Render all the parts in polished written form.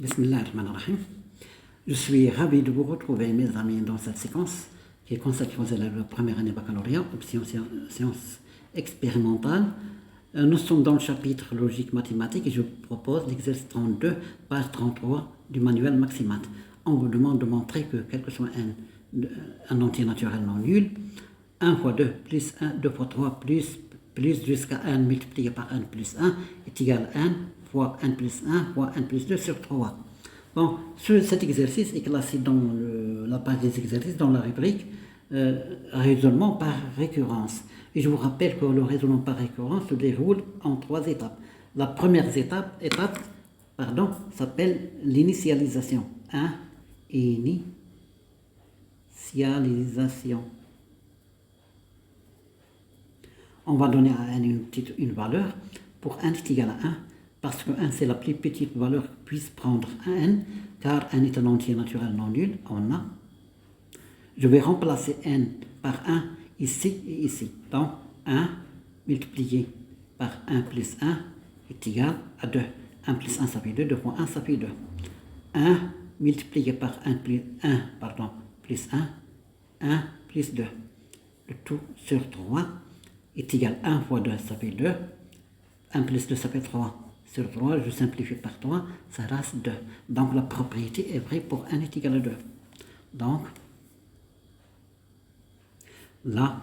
Bismillahirrahmanirrahim. Je suis ravi de vous retrouver, mes amis, dans cette séquence qui est consacrée aux élèves de première année baccalauréat, option sciences expérimentales. Nous sommes dans le chapitre logique mathématique et je vous propose l'exercice 32, page 33 du manuel Maximat. On vous demande de montrer que quel que soit un entier naturel non nul, 1 fois 2 plus 1, 2 fois 3 plus jusqu'à 1 multiplié par 1 plus 1 est égal à 1 fois 1 plus 1 fois 1 plus 2 sur 3. Bon, cet exercice est classé dans la page des exercices, dans la rubrique raisonnement par récurrence. Et je vous rappelle que le raisonnement par récurrence se déroule en 3 étapes. La première étape s'appelle l'initialisation. Initialisation. On va donner à n une valeur. Pour n est égal à 1, parce que 1 c'est la plus petite valeur que puisse prendre un n, car n est un entier naturel non nul, on a. Je vais remplacer n par 1 ici et ici. Donc 1 multiplié par 1 plus 1 est égal à 2. 1 plus 1 ça fait 2, 2 fois 1 ça fait 2. 1 multiplié par 1 plus 1 plus 2. Le tout sur 3 est égal à 1 fois 2, ça fait 2. 1 plus 2, ça fait 3. Sur 3, je simplifie par 3, ça reste 2. Donc la propriété est vraie pour 1 est égal à 2. Donc, la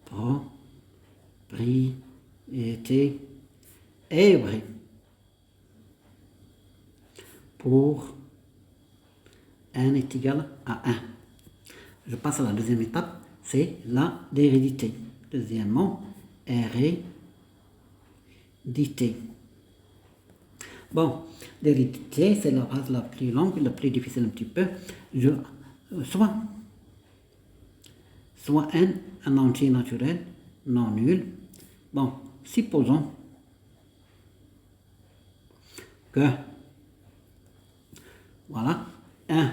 propriété est vraie pour n est égal à 1. Je passe à la deuxième étape, c'est la l'hérédité. Deuxièmement, hérédité. Bon, l'hérédité, c'est la phase la plus longue, la plus difficile un petit peu. Soit n, un entier naturel non nul. Bon, supposons que, voilà, 1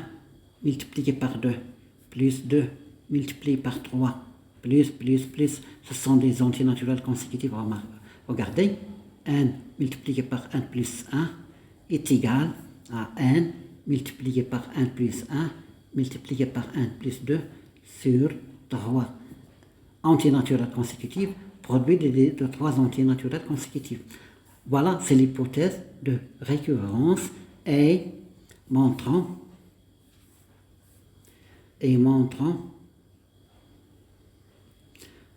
multiplié par 2 plus 2 multiplié par 3 plus, ce sont des entiers naturels consécutifs. Regardez, n multiplié par 1 plus 1 est égal à n multiplié par 1 plus 1 multiplié par 1 plus 2 sur 3. Entiers naturels consécutifs produit de 3 entiers naturels consécutifs. Voilà, c'est l'hypothèse de récurrence et montrant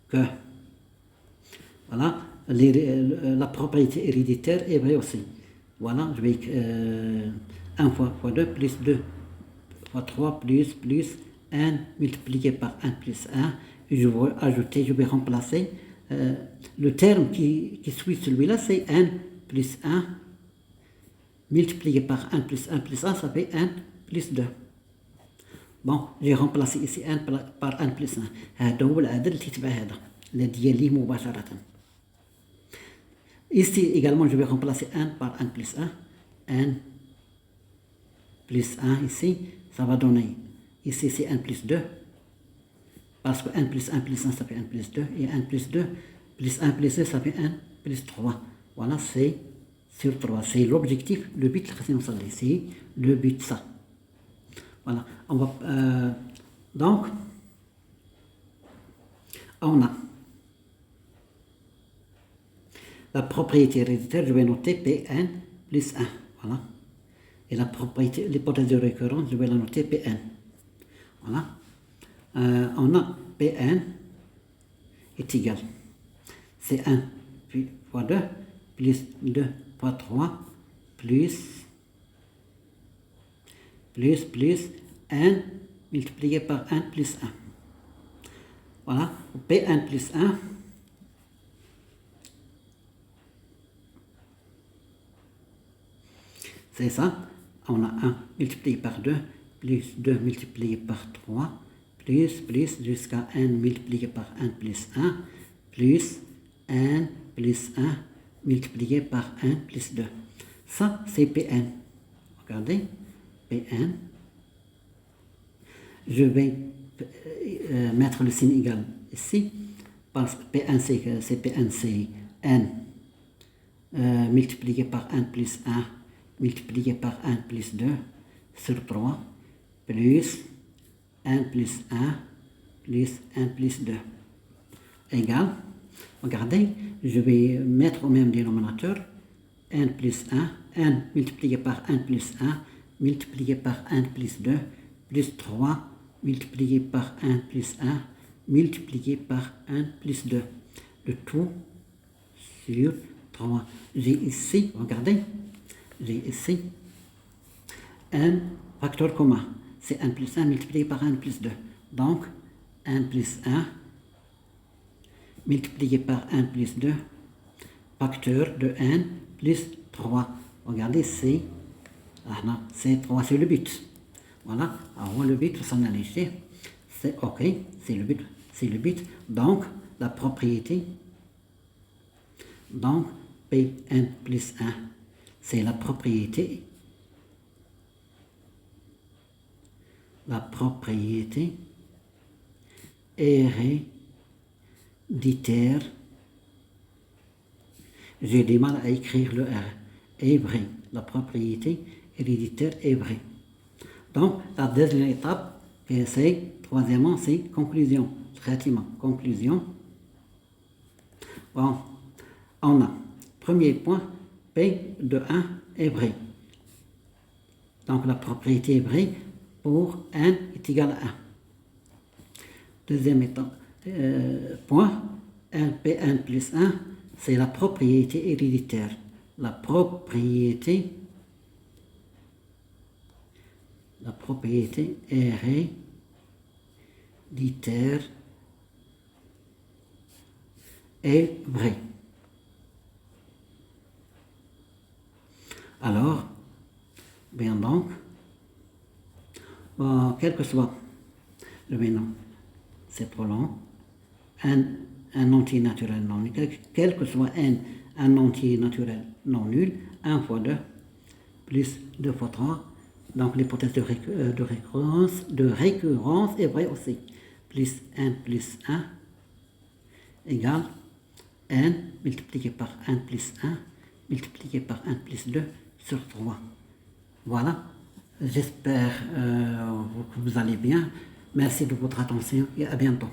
que voilà, la propriété héréditaire est vraie aussi. Voilà, je vais 1 fois 2 plus 2 fois 3 plus n multiplié par 1 plus 1. Et je vais ajouter, je vais remplacer le terme qui suit celui-là, c'est n plus 1 multiplié par 1 plus 1 plus 1, ça fait n plus 2. Bon, j'ai remplacé ici n par 1 plus 1. هذا هو العدد اللي تتبع هذا اللي ديالي مباشرة. Ici également, je vais remplacer 1 par 1 plus 1. n plus 1 ici, ça va donner, ici c'est 1 plus 2. Parce que 1 plus 1 plus 1, ça fait 1 plus 2. Et 1 plus 2 plus 1 plus 2, ça fait 1 plus 3. Voilà, c'est sur 3. C'est l'objectif, le but, c'est le but, ça. Voilà, on va... donc, on a la propriété héréditaire, je vais noter Pn plus 1. Voilà. Et la propriété, l'hypothèse de récurrence, je vais la noter Pn. Voilà. On a Pn est égal. C'est 1 fois 2 plus 2 fois 3 plus n multiplié par 1 plus 1. Voilà. Pn plus 1. C'est ça, on a 1 multiplié par 2, plus 2 multiplié par 3, plus jusqu'à n multiplié par 1 plus 1, plus n plus 1 multiplié par 1 plus 2. Ça, c'est Pn. Regardez, Pn. Je vais mettre le signe égal ici, parce que Pn, c'est n multiplié par 1 plus 1 multiplié par 1 plus 2 sur 3 plus 1 plus 1 plus 1 plus 2 égale, regardez, je vais mettre au même dénominateur 1 plus 1 multiplié par 1 plus 1 multiplié par 1 plus 2 plus 3 multiplié par 1 plus 1 multiplié par 1 plus 2. Le tout sur 3. J'ai ici, regardez, j'ai ici un facteur commun. C'est 1 plus 1 multiplié par 1 plus 2. Donc, 1 plus 1 multiplié par 1 plus 2, facteur de 1 plus 3. Regardez, c'est 3, c'est le but. Voilà, alors le but, faut s'en alléger. C'est OK, c'est le but, c'est le but. Donc, la propriété, donc P1 plus 1, c'est la propriété héréditaire. J'ai du mal à écrire le R. Est vrai. La propriété héréditaire est vraie. Donc, la deuxième étape, c'est, troisièmement, c'est conclusion. Traitement, conclusion. Bon, on a, premier point, P de 1 est vrai. Donc, la propriété est vraie pour n est égal à 1. Deuxième étape, point, P1 plus 1, c'est la propriété héréditaire. La propriété héréditaire est vraie. Alors, bien donc, quel que soit le non, c'est trop long, un entier naturel non nul, quel que soit n, un entier naturel non nul, 1 fois 2, plus 2 fois 3, donc l'hypothèse de récurrence est vraie aussi, plus 1 plus 1 égale n multiplié par 1 plus 1 multiplié par 1 plus 2 sur 3. Voilà, j'espère que vous allez bien. Merci de votre attention et à bientôt.